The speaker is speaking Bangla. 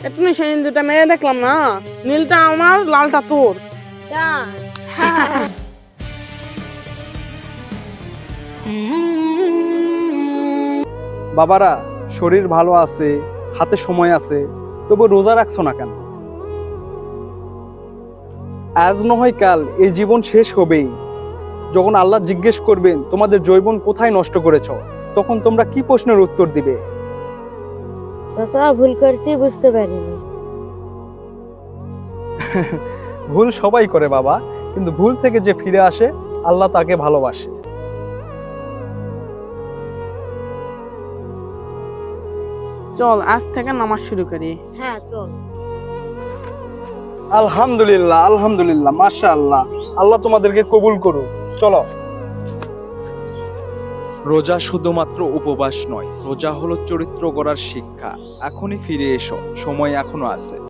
এক্ষুনি সেদিন দুটা মেরে দেখলাম না, নীলটা আমার লালটা তোর। বাবারা, শরীর ভালো আছে, হাতে সময় আছে, তবু রোজা রাখছো না কেন? আজ নয় কাল এই জীবন শেষ হবেই। যখন আল্লাহ জিজ্ঞেস করবেন তোমাদের যৌবন কোথায় নষ্ট করেছো, তখন তোমরা কি প্রশ্নের উত্তর দিবে? চাচা ভুল করছি, বুঝতে পারিনি। ভুল সবাই করে বাবা, কিন্তু ভুল থেকে যে ফিরে আসে আল্লাহ তাকে ভালোবাসে। চল আজ থেকে নামাজ শুরু করি। হ্যাঁ চল। আলহামদুলিল্লাহ, আলহামদুলিল্লাহ, মাশাআল্লাহ। আল্লাহ তোমাদেরকে কবুল করুক। চলো। রোজা শুধুমাত্র উপবাস নয়, রোজা হলো চরিত্র গড়ার শিক্ষা। এখনই ফিরে এসো, সময় এখনো আছে।